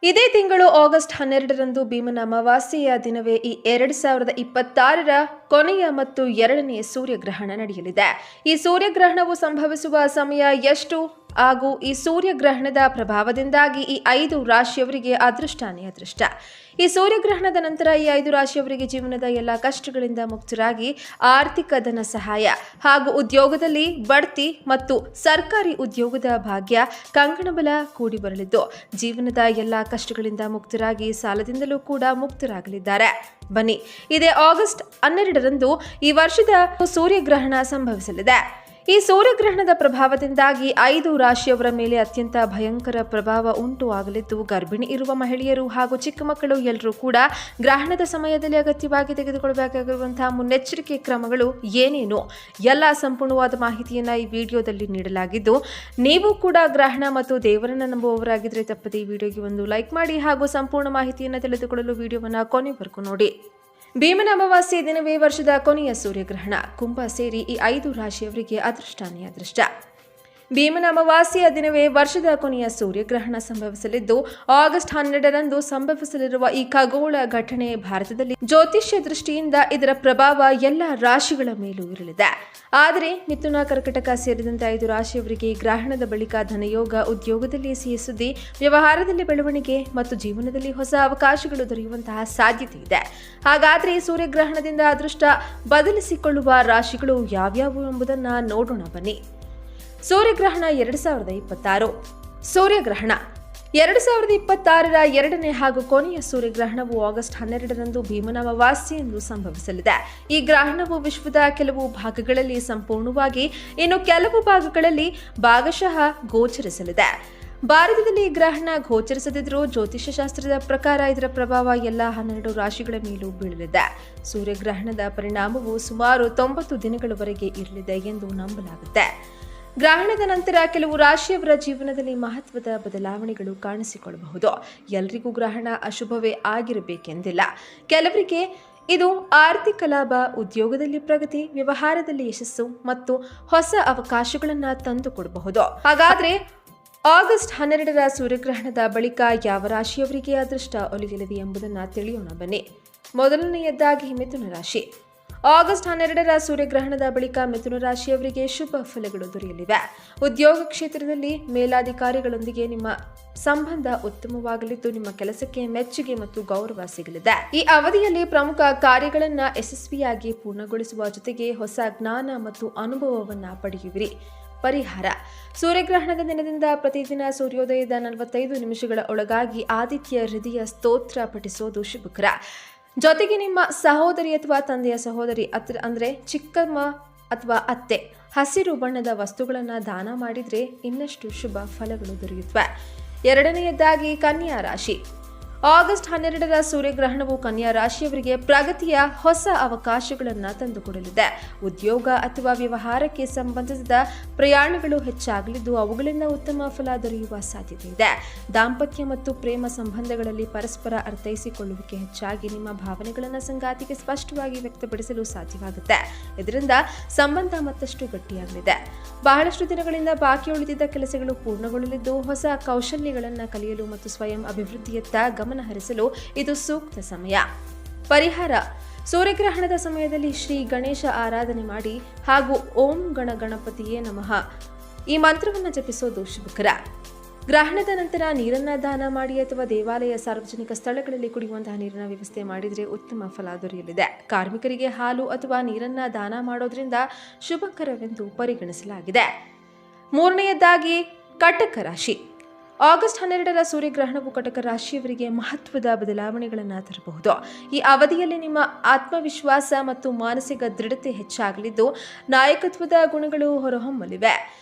ಇದೇ ತಿಂಗಳು ಆಗಸ್ಟ್ 12ರಂದು ಭೀಮನ ಅಮಾವಾಸ್ಯೆಯ ದಿನವೇ ಈ 2026ರ ಕೊನೆಯ ಮತ್ತು ಎರಡನೆಯ ಸೂರ್ಯಗ್ರಹಣ ನಡೆಯಲಿದೆ. ಈ ಸೂರ್ಯಗ್ರಹಣವು ಸಂಭವಿಸುವ ಸಮಯ ಎಷ್ಟು ಹಾಗೂ ಈ ಸೂರ್ಯಗ್ರಹಣದ ಪ್ರಭಾವದಿಂದಾಗಿ ಈ 5 ರಾಶಿಯವರಿಗೆ ಅದೃಷ್ಟನೇ ಅದೃಷ್ಟ. ಈ ಸೂರ್ಯಗ್ರಹಣದ ನಂತರ ಈ 5 ರಾಶಿಯವರಿಗೆ ಜೀವನದ ಎಲ್ಲ ಕಷ್ಟಗಳಿಂದ ಮುಕ್ತರಾಗಿ ಆರ್ಥಿಕ ಧನ ಸಹಾಯ ಹಾಗೂ ಉದ್ಯೋಗದಲ್ಲಿ ಬಡ್ತಿ ಮತ್ತು ಸರ್ಕಾರಿ ಉದ್ಯೋಗದ ಭಾಗ್ಯ ಕಂಕಣಬಲ ಕೂಡಿ ಬರಲಿದ್ದು ಜೀವನದ ಎಲ್ಲ ಕಷ್ಟಗಳಿಂದ ಮುಕ್ತರಾಗಿ ಸಾಲದಿಂದಲೂ ಕೂಡ ಮುಕ್ತರಾಗಲಿದ್ದಾರೆ. ಬನ್ನಿ, ಇದೇ ಆಗಸ್ಟ್ 12ರಂದು ಈ ವರ್ಷದ ಸೂರ್ಯಗ್ರಹಣ ಸಂಭವಿಸಲಿದೆ. ಈ ಸೂರ್ಯಗ್ರಹಣದ ಪ್ರಭಾವದಿಂದಾಗಿ 5 ರಾಶಿಯವರ ಮೇಲೆ ಅತ್ಯಂತ ಭಯಂಕರ ಪ್ರಭಾವ ಉಂಟು ಆಗಲಿದ್ದು ಗರ್ಭಿಣಿ ಇರುವ ಮಹಿಳೆಯರು ಹಾಗೂ ಚಿಕ್ಕ ಮಕ್ಕಳು ಎಲ್ಲರೂ ಕೂಡ ಗ್ರಹಣದ ಸಮಯದಲ್ಲಿ ಅಗತ್ಯವಾಗಿ ತೆಗೆದುಕೊಳ್ಳಬೇಕಾಗಿರುವಂತಹ ಮುನ್ನೆಚ್ಚರಿಕೆ ಕ್ರಮಗಳು ಏನೇನು ಎಲ್ಲ ಸಂಪೂರ್ಣವಾದ ಮಾಹಿತಿಯನ್ನು ಈ ವಿಡಿಯೋದಲ್ಲಿ ನೀಡಲಾಗಿದ್ದು, ನೀವು ಕೂಡ ಗ್ರಹಣ ಮತ್ತು ದೇವರನ್ನು ನಂಬುವವರಾಗಿದ್ದರೆ ತಪ್ಪದೆ ಈ ವಿಡಿಯೋಗೆ ಒಂದು ಲೈಕ್ ಮಾಡಿ ಹಾಗೂ ಸಂಪೂರ್ಣ ಮಾಹಿತಿಯನ್ನು ತಿಳಿದುಕೊಳ್ಳಲು ವಿಡಿಯೋವನ್ನು ಕೊನೆವರೆಗೂ ನೋಡಿ. ಭೀಮನ ಅಮಾವಾಸ್ಯೆ ದಿನವೇ ವರ್ಷದ ಕೊನೆಯ ಸೂರ್ಯಗ್ರಹಣ. ಕುಂಭ ಸೇರಿ ಈ 5 ರಾಶಿಯವರಿಗೆ ಅದೃಷ್ಟನೇ ಅದೃಷ್ಟ. ಭೀಮನ ಅಮಾವಾಸ್ಯೆಯ ದಿನವೇ ವರ್ಷದ ಕೊನೆಯ ಸೂರ್ಯಗ್ರಹಣ ಸಂಭವಿಸಲಿದ್ದು ಆಗಸ್ಟ್ 12ರಂದು ಸಂಭವಿಸಲಿರುವ ಈ ಖಗೋಳ ಘಟನೆ ಭಾರತದಲ್ಲಿ ಜ್ಯೋತಿಷ್ಯ ದೃಷ್ಟಿಯಿಂದ ಇದರ ಪ್ರಭಾವ ಎಲ್ಲ ರಾಶಿಗಳ ಮೇಲೂ ಇರಲಿದೆ. ಆದರೆ ಮಿಥುನ, ಕರ್ಕಟಕ ಸೇರಿದಂತೆ 5 ರಾಶಿಯವರಿಗೆ ಗ್ರಹಣದ ಬಳಿಕ ಧನಯೋಗ, ಉದ್ಯೋಗದಲ್ಲಿ ಸಿಹಿ ಸುದ್ದಿ, ವ್ಯವಹಾರದಲ್ಲಿ ಬೆಳವಣಿಗೆ ಮತ್ತು ಜೀವನದಲ್ಲಿ ಹೊಸ ಅವಕಾಶಗಳು ದೊರೆಯುವಂತಹ ಸಾಧ್ಯತೆ ಇದೆ. ಹಾಗಾದರೆ ಸೂರ್ಯಗ್ರಹಣದಿಂದ ಅದೃಷ್ಟ ಬದಲಿಸಿಕೊಳ್ಳುವ ರಾಶಿಗಳು ಯಾವ್ಯಾವು ಎಂಬುದನ್ನು ನೋಡೋಣ ಬನ್ನಿ. ಸೂರ್ಯಗ್ರಹಣ 2026. ಸೂರ್ಯಗ್ರಹಣ 2026ರ ಎರಡನೇ ಹಾಗೂ ಕೊನೆಯ ಸೂರ್ಯಗ್ರಹಣವು ಆಗಸ್ಟ್ 12ರಂದು ಭೀಮನ ಅಮಾವಾಸ್ಯೆಯಂದು ಸಂಭವಿಸಲಿದೆ. ಈ ಗ್ರಹಣವು ವಿಶ್ವದ ಕೆಲವು ಭಾಗಗಳಲ್ಲಿ ಸಂಪೂರ್ಣವಾಗಿ, ಇನ್ನು ಕೆಲವು ಭಾಗಗಳಲ್ಲಿ ಭಾಗಶಃ ಗೋಚರಿಸಲಿದೆ. ಭಾರತದಲ್ಲಿ ಈ ಗ್ರಹಣ ಗೋಚರಿಸದಿದ್ದರೂ ಜ್ಯೋತಿಷ್ಯ ಶಾಸ್ತ್ರದ ಪ್ರಕಾರ ಇದರ ಪ್ರಭಾವ ಎಲ್ಲ 12 ರಾಶಿಗಳ ಮೇಲೂ ಬೀಳಲಿದೆ. ಸೂರ್ಯಗ್ರಹಣದ ಪರಿಣಾಮವು ಸುಮಾರು 90 ದಿನಗಳವರೆಗೆ ಇರಲಿದೆ ಎಂದು ನಂಬಲಾಗುತ್ತೆ. ಗ್ರಹಣದ ನಂತರ ಕೆಲವು ರಾಶಿಯವರ ಜೀವನದಲ್ಲಿ ಮಹತ್ವದ ಬದಲಾವಣೆಗಳು ಕಾಣಿಸಿಕೊಳ್ಳಬಹುದು. ಎಲ್ಲರಿಗೂ ಗ್ರಹಣ ಅಶುಭವೇ ಆಗಿರಬೇಕೆಂದಿಲ್ಲ. ಕೆಲವರಿಗೆ ಇದು ಆರ್ಥಿಕ ಲಾಭ, ಉದ್ಯೋಗದಲ್ಲಿ ಪ್ರಗತಿ, ವ್ಯವಹಾರದಲ್ಲಿ ಯಶಸ್ಸು ಮತ್ತು ಹೊಸ ಅವಕಾಶಗಳನ್ನು ತಂದುಕೊಡಬಹುದು. ಹಾಗಾದ್ರೆ ಆಗಸ್ಟ್ 12ರ ಸೂರ್ಯಗ್ರಹಣದ ಬಳಿಕ ಯಾವ ರಾಶಿಯವರಿಗೆ ಅದೃಷ್ಟ ಒಲಿಯಲಿದೆ ಎಂಬುದನ್ನು ತಿಳಿಯೋಣ ಬನ್ನಿ. ಮೊದಲನೆಯದಾಗಿ ಮಿಥುನ ರಾಶಿ. ಆಗಸ್ಟ್ 12ರ ಸೂರ್ಯಗ್ರಹಣದ ಬಳಿಕ ಮಿಥುನ ರಾಶಿಯವರಿಗೆ ಶುಭ ಫಲಗಳು ದೊರೆಯಲಿವೆ. ಉದ್ಯೋಗ ಕ್ಷೇತ್ರದಲ್ಲಿ ಮೇಲಾಧಿಕಾರಿಗಳೊಂದಿಗೆ ನಿಮ್ಮ ಸಂಬಂಧ ಉತ್ತಮವಾಗಲಿದ್ದು ನಿಮ್ಮ ಕೆಲಸಕ್ಕೆ ಮೆಚ್ಚುಗೆ ಮತ್ತು ಗೌರವ ಸಿಗಲಿದೆ. ಈ ಅವಧಿಯಲ್ಲಿ ಪ್ರಮುಖ ಕಾರ್ಯಗಳನ್ನು ಯಶಸ್ವಿಯಾಗಿ ಪೂರ್ಣಗೊಳಿಸುವ ಜೊತೆಗೆ ಹೊಸ ಜ್ಞಾನ ಮತ್ತು ಅನುಭವವನ್ನು ಪಡೆಯುವಿರಿ. ಪರಿಹಾರ: ಸೂರ್ಯಗ್ರಹಣದ ದಿನದಿಂದ ಪ್ರತಿದಿನ ಸೂರ್ಯೋದಯದ 45 ನಿಮಿಷಗಳ ಒಳಗಾಗಿ ಆದಿತ್ಯ ಹೃದಯ ಸ್ತೋತ್ರ ಪಠಿಸೋದು ಶುಭಕರ. ಜೊತೆಗೆ ನಿಮ್ಮ ಸಹೋದರಿ ಅಥವಾ ತಂದೆಯ ಸಹೋದರಿ ಅಂದರೆ ಚಿಕ್ಕಮ್ಮ ಅಥವಾ ಅತ್ತೆ ಹಸಿರು ಬಣ್ಣದ ವಸ್ತುಗಳನ್ನು ದಾನ ಮಾಡಿದರೆ ಇನ್ನಷ್ಟು ಶುಭ ಫಲಗಳು ದೊರೆಯುತ್ತವೆ. ಎರಡನೆಯದಾಗಿ ಕನ್ಯಾ ರಾಶಿ. ಆಗಸ್ಟ್ 12ರ ಸೂರ್ಯಗ್ರಹಣವು ಕನ್ಯಾ ರಾಶಿಯವರಿಗೆ ಪ್ರಗತಿಯ ಹೊಸ ಅವಕಾಶಗಳನ್ನು ತಂದುಕೊಡಲಿದೆ. ಉದ್ಯೋಗ ಅಥವಾ ವ್ಯವಹಾರಕ್ಕೆ ಸಂಬಂಧಿಸಿದ ಪ್ರಯಾಣಗಳು ಹೆಚ್ಚಾಗಲಿದ್ದು ಅವುಗಳಿಂದ ಉತ್ತಮ ಫಲ ದೊರೆಯುವ ಸಾಧ್ಯತೆ ಇದೆ. ದಾಂಪತ್ಯ ಮತ್ತು ಪ್ರೇಮ ಸಂಬಂಧಗಳಲ್ಲಿ ಪರಸ್ಪರ ಅರ್ಥೈಸಿಕೊಳ್ಳುವಿಕೆ ಹೆಚ್ಚಾಗಿ ನಿಮ್ಮ ಭಾವನೆಗಳನ್ನು ಸಂಗಾತಿಗೆ ಸ್ಪಷ್ಟವಾಗಿ ವ್ಯಕ್ತಪಡಿಸಲು ಸಾಧ್ಯವಾಗುತ್ತೆ. ಇದರಿಂದ ಸಂಬಂಧ ಮತ್ತಷ್ಟು ಗಟ್ಟಿಯಾಗಲಿದೆ. ಬಹಳಷ್ಟು ದಿನಗಳಿಂದ ಬಾಕಿ ಉಳಿದಿದ್ದ ಕೆಲಸಗಳು ಪೂರ್ಣಗೊಳ್ಳಲಿದ್ದು ಹೊಸ ಕೌಶಲ್ಯಗಳನ್ನು ಕಲಿಯಲು ಮತ್ತು ಸ್ವಯಂ ಅಭಿವೃದ್ಧಿಯತ್ತ ಗಮನ ಹರಿಸಲು ಇದು ಸೂಕ್ತ ಸಮಯ. ಪರಿಹಾರ: ಸೂರ್ಯಗ್ರಹಣದ ಸಮಯದಲ್ಲಿ ಶ್ರೀ ಗಣೇಶ ಆರಾಧನೆ ಮಾಡಿ ಹಾಗೂ ಓಂ ಗಣ ಗಣಪತಿಯೇ ನಮಃ ಈ ಮಂತ್ರವನ್ನು ಜಪಿಸೋದು ಶುಭಕರ. ಗ್ರಹಣದ ನಂತರ ನೀರನ್ನ ದಾನ ಮಾಡಿ ಅಥವಾ ದೇವಾಲಯ, ಸಾರ್ವಜನಿಕ ಸ್ಥಳಗಳಲ್ಲಿ ಕುಡಿಯುವಂತಹ ನೀರಿನ ವ್ಯವಸ್ಥೆ ಮಾಡಿದರೆ ಉತ್ತಮ ಫಲ ದೊರೆಯಲಿದೆ. ಕಾರ್ಮಿಕರಿಗೆ ಹಾಲು ಅಥವಾ ನೀರನ್ನ ದಾನ ಮಾಡೋದ್ರಿಂದ ಶುಭಕರವೆಂದು ಪರಿಗಣಿಸಲಾಗಿದೆ. ಮೂರನೆಯದಾಗಿ ಕಟಕ ರಾಶಿ. ಆಗಸ್ಟ್ 12ರ ಸೂರ್ಯಗ್ರಹಣವು ಕಟಕ ರಾಶಿಯವರಿಗೆ ಮಹತ್ವದ ಬದಲಾವಣೆಗಳನ್ನು ತರಬಹುದು. ಈ ಅವಧಿಯಲ್ಲಿ ನಿಮ್ಮ ಆತ್ಮವಿಶ್ವಾಸ ಮತ್ತು ಮಾನಸಿಕ ದೃಢತೆ ಹೆಚ್ಚಾಗಲಿದ್ದು ನಾಯಕತ್ವದ ಗುಣಗಳು ಹೊರಹೊಮ್ಮಲಿವೆ.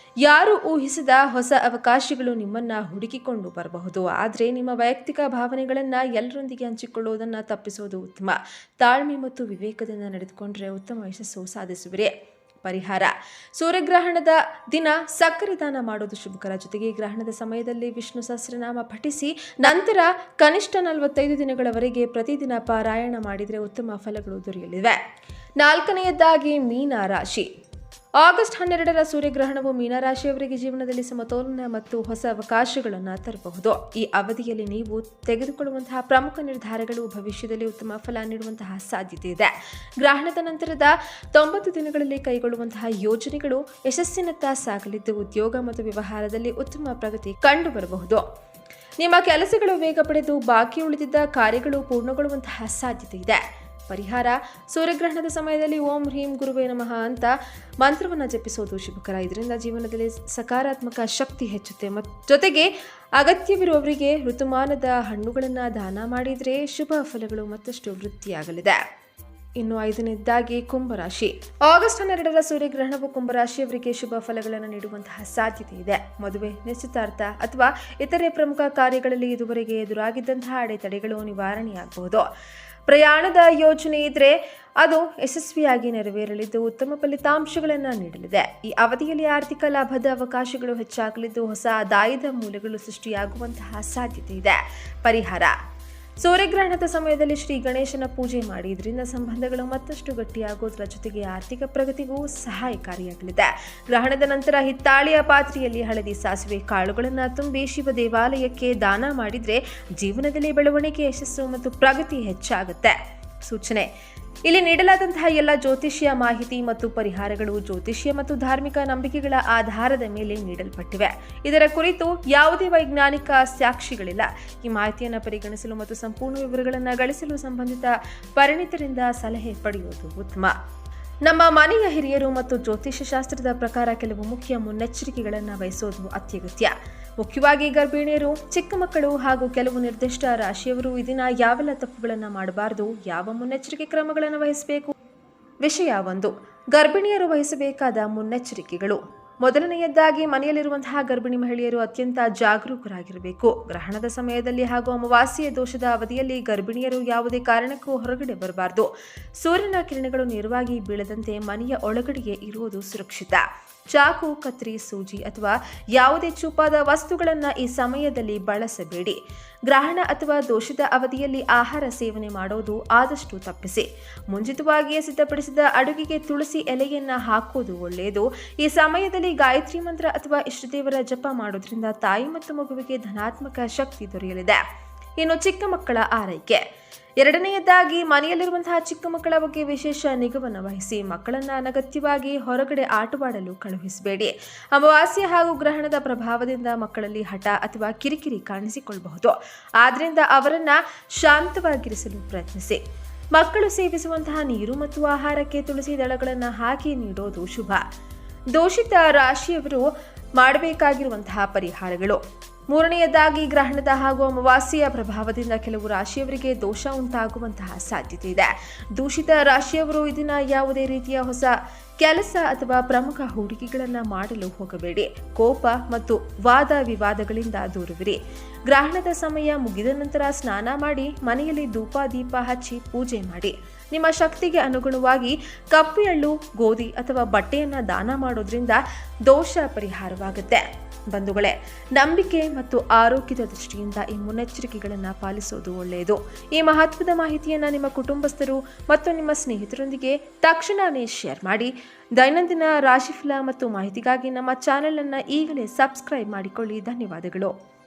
ಯಾರು ಊಹಿಸದ ಹೊಸ ಅವಕಾಶಗಳು ನಿಮ್ಮನ್ನ ಹುಡುಕಿಕೊಂಡು ಬರಬಹುದು. ಆದರೆ ನಿಮ್ಮ ವೈಯಕ್ತಿಕ ಭಾವನೆಗಳನ್ನು ಎಲ್ಲರೊಂದಿಗೆ ಹಂಚಿಕೊಳ್ಳುವುದನ್ನು ತಪ್ಪಿಸೋದು ಉತ್ತಮ. ತಾಳ್ಮೆ ಮತ್ತು ವಿವೇಕದಿಂದ ನಡೆದುಕೊಂಡ್ರೆ ಉತ್ತಮ ಯಶಸ್ಸು ಸಾಧಿಸುವಿರಿ. ಪರಿಹಾರ: ಸೂರ್ಯಗ್ರಹಣದ ದಿನ ಸಕ್ಕರೆ ದಾನ ಮಾಡೋದು ಶುಭಕರ. ಜೊತೆಗೆ ಗ್ರಹಣದ ಸಮಯದಲ್ಲಿ ವಿಷ್ಣು ಸಹಸ್ರನಾಮ ಪಠಿಸಿ ನಂತರ ಕನಿಷ್ಠ 45 ದಿನಗಳವರೆಗೆ ಪ್ರತಿದಿನ ಪಾರಾಯಣ ಮಾಡಿದರೆ ಉತ್ತಮ ಫಲಗಳು ದೊರೆಯಲಿವೆ. ನಾಲ್ಕನೆಯದಾಗಿ ಮೀನ ರಾಶಿ. ಆಗಸ್ಟ್ 12ರ ಸೂರ್ಯಗ್ರಹಣವು ಮೀನರಾಶಿಯವರಿಗೆ ಜೀವನದಲ್ಲಿ ಸಮತೋಲನ ಮತ್ತು ಹೊಸ ಅವಕಾಶಗಳನ್ನು ತರಬಹುದು. ಈ ಅವಧಿಯಲ್ಲಿ ನೀವು ತೆಗೆದುಕೊಳ್ಳುವಂತಹ ಪ್ರಮುಖ ನಿರ್ಧಾರಗಳು ಭವಿಷ್ಯದಲ್ಲಿ ಉತ್ತಮ ಫಲ ನೀಡುವಂತಹ ಸಾಧ್ಯತೆ ಇದೆ. ಗ್ರಹಣದ ನಂತರದ 90 ದಿನಗಳಲ್ಲಿ ಕೈಗೊಳ್ಳುವಂತಹ ಯೋಜನೆಗಳು ಯಶಸ್ಸಿನತ್ತ ಸಾಗಲಿದ್ದು ಉದ್ಯೋಗ ಮತ್ತು ವ್ಯವಹಾರದಲ್ಲಿ ಉತ್ತಮ ಪ್ರಗತಿ ಕಂಡುಬರಬಹುದು. ನಿಮ್ಮ ಕೆಲಸಗಳು ವೇಗ ಪಡೆದು ಬಾಕಿ ಉಳಿದಿದ್ದ ಕಾರ್ಯಗಳು ಪೂರ್ಣಗೊಳ್ಳುವಂತಹ ಸಾಧ್ಯತೆ ಇದೆ. ಪರಿಹಾರ: ಸೂರ್ಯಗ್ರಹಣದ ಸಮಯದಲ್ಲಿ ಓಂ ಹ್ರೀಂ ಗುರುವೇ ನಮಃ ಅಂತ ಮಂತ್ರವನ್ನು ಜಪಿಸೋದು ಶುಭಕರ. ಇದರಿಂದ ಜೀವನದಲ್ಲಿ ಸಕಾರಾತ್ಮಕ ಶಕ್ತಿ ಹೆಚ್ಚುತ್ತೆ. ಜೊತೆಗೆ ಅಗತ್ಯವಿರುವವರಿಗೆ ಋತುಮಾನದ ಹಣ್ಣುಗಳನ್ನು ದಾನ ಮಾಡಿದರೆ ಶುಭ ಫಲಗಳು ಮತ್ತಷ್ಟು ವೃದ್ಧಿಯಾಗಲಿದೆ. ಇನ್ನು 5ನೇದಾಗಿ ಕುಂಭರಾಶಿ. ಆಗಸ್ಟ್ 12ರ ಸೂರ್ಯಗ್ರಹಣವು ಕುಂಭರಾಶಿಯವರಿಗೆ ಶುಭ ಫಲಗಳನ್ನು ನೀಡುವಂತಹ ಸಾಧ್ಯತೆ ಇದೆ. ಮದುವೆ, ನಿಶ್ಚಿತಾರ್ಥ ಅಥವಾ ಇತರೆ ಪ್ರಮುಖ ಕಾರ್ಯಗಳಲ್ಲಿ ಇದುವರೆಗೆ ಎದುರಾಗಿದ್ದಂತಹ ಅಡೆತಡೆಗಳು ನಿವಾರಣೆಯಾಗಬಹುದು. ಪ್ರಯಾಣದ ಯೋಜನೆ ಇದ್ರೆ ಅದು ಯಶಸ್ವಿಯಾಗಿ ನೆರವೇರಲಿದ್ದು ಉತ್ತಮ ಫಲಿತಾಂಶಗಳನ್ನು ನೀಡಲಿದೆ. ಈ ಅವಧಿಯಲ್ಲಿ ಆರ್ಥಿಕ ಲಾಭದ ಅವಕಾಶಗಳು ಹೆಚ್ಚಾಗಲಿದ್ದು ಹೊಸ ಆದಾಯದ ಮೂಲಗಳು ಸೃಷ್ಟಿಯಾಗುವಂತಹ ಸಾಧ್ಯತೆ ಇದೆ. ಪರಿಹಾರ: ಸೂರ್ಯಗ್ರಹಣದ ಸಮಯದಲ್ಲಿ ಶ್ರೀ ಗಣೇಶನ ಪೂಜೆ ಮಾಡಿ. ಇದರಿಂದ ಸಂಬಂಧಗಳು ಮತ್ತಷ್ಟು ಗಟ್ಟಿಯಾಗೋದ್ರ ಜೊತೆಗೆ ಆರ್ಥಿಕ ಪ್ರಗತಿಗೂ ಸಹಾಯಕಾರಿಯಾಗಲಿದೆ. ಗ್ರಹಣದ ನಂತರ ಹಿತ್ತಾಳೆಯ ಪಾತ್ರೆಯಲ್ಲಿ ಹಳದಿ, ಸಾಸಿವೆ ಕಾಳುಗಳನ್ನು ತುಂಬಿ ಶಿವ ದೇವಾಲಯಕ್ಕೆ ದಾನ ಮಾಡಿದರೆ ಜೀವನದಲ್ಲಿ ಬೆಳವಣಿಗೆ, ಯಶಸ್ಸು ಮತ್ತು ಪ್ರಗತಿ ಹೆಚ್ಚಾಗುತ್ತೆ. ಸೂಚನೆ: ಇಲ್ಲಿ ನೀಡಲಾದಂತಹ ಎಲ್ಲ ಜ್ಯೋತಿಷ್ಯ ಮಾಹಿತಿ ಮತ್ತು ಪರಿಹಾರಗಳು ಜ್ಯೋತಿಷ್ಯ ಮತ್ತು ಧಾರ್ಮಿಕ ನಂಬಿಕೆಗಳ ಆಧಾರದ ಮೇಲೆ ನೀಡಲ್ಪಟ್ಟಿವೆ. ಇದರ ಕುರಿತು ಯಾವುದೇ ವೈಜ್ಞಾನಿಕ ಸಾಕ್ಷಿಗಳಿಲ್ಲ. ಈ ಮಾಹಿತಿಯನ್ನು ಪರಿಗಣಿಸಲು ಮತ್ತು ಸಂಪೂರ್ಣ ವಿವರಗಳನ್ನು ಗಳಿಸಲು ಸಂಬಂಧಿತ ಪರಿಣಿತರಿಂದ ಸಲಹೆ ಪಡೆಯುವುದು ಉತ್ತಮ. ನಮ್ಮ ಮನೆಯ ಹಿರಿಯರು ಮತ್ತು ಜ್ಯೋತಿಷ್ಯ ಶಾಸ್ತ್ರದ ಪ್ರಕಾರ ಕೆಲವು ಮುಖ್ಯ ಮುನ್ನೆಚ್ಚರಿಕೆಗಳನ್ನು ವಹಿಸೋದು ಅತ್ಯಗತ್ಯ. ಮುಖ್ಯವಾಗಿ ಗರ್ಭಿಣಿಯರು, ಚಿಕ್ಕ ಮಕ್ಕಳು ಹಾಗೂ ಕೆಲವು ನಿರ್ದಿಷ್ಟ ರಾಶಿಯವರು ಈ ದಿನ ಯಾವೆಲ್ಲ ತಪ್ಪುಗಳನ್ನು ಮಾಡಬಾರದು, ಯಾವ ಮುನ್ನೆಚ್ಚರಿಕೆ ಕ್ರಮಗಳನ್ನು ವಹಿಸಬೇಕು. ವಿಷಯ 1: ಗರ್ಭಿಣಿಯರು ವಹಿಸಬೇಕಾದ ಮುನ್ನೆಚ್ಚರಿಕೆಗಳು. ಮೊದಲನೆಯದಾಗಿ ಮನೆಯಲ್ಲಿರುವಂತಹ ಗರ್ಭಿಣಿ ಮಹಿಳೆಯರು ಅತ್ಯಂತ ಜಾಗರೂಕರಾಗಿರಬೇಕು. ಗ್ರಹಣದ ಸಮಯದಲ್ಲಿ ಹಾಗೂ ಅಮಾವಾಸ್ಯೆಯ ದೋಷದ ಅವಧಿಯಲ್ಲಿ ಗರ್ಭಿಣಿಯರು ಯಾವುದೇ ಕಾರಣಕ್ಕೂ ಹೊರಗಡೆ ಬರಬಾರದು. ಸೂರ್ಯನ ಕಿರಣಗಳು ನೇರವಾಗಿ ಬೀಳದಂತೆ ಮನೆಯ ಒಳಗಡೆಗೆ ಇರುವುದು ಸುರಕ್ಷಿತ. ಚಾಕು, ಕತ್ರಿ, ಸೂಜಿ ಅಥವಾ ಯಾವುದೇ ಚೂಪಾದ ವಸ್ತುಗಳನ್ನು ಈ ಸಮಯದಲ್ಲಿ ಬಳಸಬೇಡಿ. ಗ್ರಹಣ ಅಥವಾ ದೋಷದ ಅವಧಿಯಲ್ಲಿ ಆಹಾರ ಸೇವನೆ ಮಾಡೋದು ಆದಷ್ಟು ತಪ್ಪಿಸಿ. ಮುಂಚಿತವಾಗಿಯೇ ಸಿದ್ಧಪಡಿಸಿದ ಅಡುಗೆಗೆ ತುಳಸಿ ಎಲೆಯನ್ನು ಹಾಕೋದು ಒಳ್ಳೆಯದು. ಈ ಸಮಯದಲ್ಲಿ ಗಾಯತ್ರಿ ಮಂತ್ರ ಅಥವಾ ಇಷ್ಟದೇವರ ಜಪ ಮಾಡೋದ್ರಿಂದ ತಾಯಿ ಮತ್ತು ಮಗುವಿಗೆ ಧನಾತ್ಮಕ ಶಕ್ತಿ ದೊರೆಯಲಿದೆ. ಇನ್ನು ಚಿಕ್ಕ ಮಕ್ಕಳ ಆರೈಕೆ. ಎರಡನೆಯದಾಗಿ ಮನೆಯಲ್ಲಿರುವಂತಹ ಚಿಕ್ಕ ಮಕ್ಕಳ ಬಗ್ಗೆ ವಿಶೇಷ ನಿಗಾವನ್ನು ವಹಿಸಿ. ಮಕ್ಕಳನ್ನು ಅನಗತ್ಯವಾಗಿ ಹೊರಗಡೆ ಆಟವಾಡಲು ಕಳುಹಿಸಬೇಡಿ. ಅಮಾವಾಸ್ಯೆ ಹಾಗೂ ಗ್ರಹಣದ ಪ್ರಭಾವದಿಂದ ಮಕ್ಕಳಲ್ಲಿ ಹಠ ಅಥವಾ ಕಿರಿಕಿರಿ ಕಾಣಿಸಿಕೊಳ್ಳಬಹುದು. ಆದ್ದರಿಂದ ಅವರನ್ನು ಶಾಂತವಾಗಿರಿಸಲು ಪ್ರಯತ್ನಿಸಿ. ಮಕ್ಕಳು ಸೇವಿಸುವಂತಹ ನೀರು ಮತ್ತು ಆಹಾರಕ್ಕೆ ತುಳಸಿ ದಳಗಳನ್ನು ಹಾಕಿ ನೀಡೋದು ಶುಭ. ದೋಷಿತ ರಾಶಿಯವರು ಮಾಡಬೇಕಾಗಿರುವಂತಹ ಪರಿಹಾರಗಳು. ಮೂರನೆಯದಾಗಿ ಗ್ರಹಣದ ಹಾಗೂ ಅಮಾವಾಸ್ಯೆಯ ಪ್ರಭಾವದಿಂದ ಕೆಲವು ರಾಶಿಯವರಿಗೆ ದೋಷ ಉಂಟಾಗುವಂತಹ ಸಾಧ್ಯತೆ ಇದೆ. ದೂಷಿತ ರಾಶಿಯವರು ಇದನ್ನ ಯಾವುದೇ ರೀತಿಯ ಹೊಸ ಕೆಲಸ ಅಥವಾ ಪ್ರಮುಖ ಹೂಡಿಕೆಗಳನ್ನು ಮಾಡಲು ಹೋಗಬೇಡಿ. ಕೋಪ ಮತ್ತು ವಾದ ವಿವಾದಗಳಿಂದ ದೂರವಿರಿ. ಗ್ರಹಣದ ಸಮಯ ಮುಗಿದ ನಂತರ ಸ್ನಾನ ಮಾಡಿ ಮನೆಯಲ್ಲಿ ಧೂಪ ದೀಪ ಹಚ್ಚಿ ಪೂಜೆ ಮಾಡಿ. ನಿಮ್ಮ ಶಕ್ತಿಗೆ ಅನುಗುಣವಾಗಿ ಕಪ್ಪು ಎಳ್ಳು, ಗೋಧಿ ಅಥವಾ ಬಟ್ಟೆಯನ್ನು ದಾನ ಮಾಡೋದ್ರಿಂದ ದೋಷ ಪರಿಹಾರವಾಗುತ್ತೆ. ಬಂಧುಗಳೇ, ನಂಬಿಕೆ ಮತ್ತು ಆರೋಗ್ಯದ ದೃಷ್ಟಿಯಿಂದ ಈ ಮುನ್ನೆಚ್ಚರಿಕೆಗಳನ್ನು ಪಾಲಿಸೋದು ಒಳ್ಳೆಯದು. ಈ ಮಹತ್ವದ ಮಾಹಿತಿಯನ್ನು ನಿಮ್ಮ ಕುಟುಂಬಸ್ಥರು ಮತ್ತು ನಿಮ್ಮ ಸ್ನೇಹಿತರೊಂದಿಗೆ ತಕ್ಷಣವೇ ಶೇರ್ ಮಾಡಿ. ದೈನಂದಿನ ರಾಶಿಫಲ ಮತ್ತು ಮಾಹಿತಿಗಾಗಿ ನಮ್ಮ ಚಾನೆಲ್ ಅನ್ನು ಈಗಲೇ ಸಬ್ಸ್ಕ್ರೈಬ್ ಮಾಡಿಕೊಳ್ಳಿ. ಧನ್ಯವಾದಗಳು.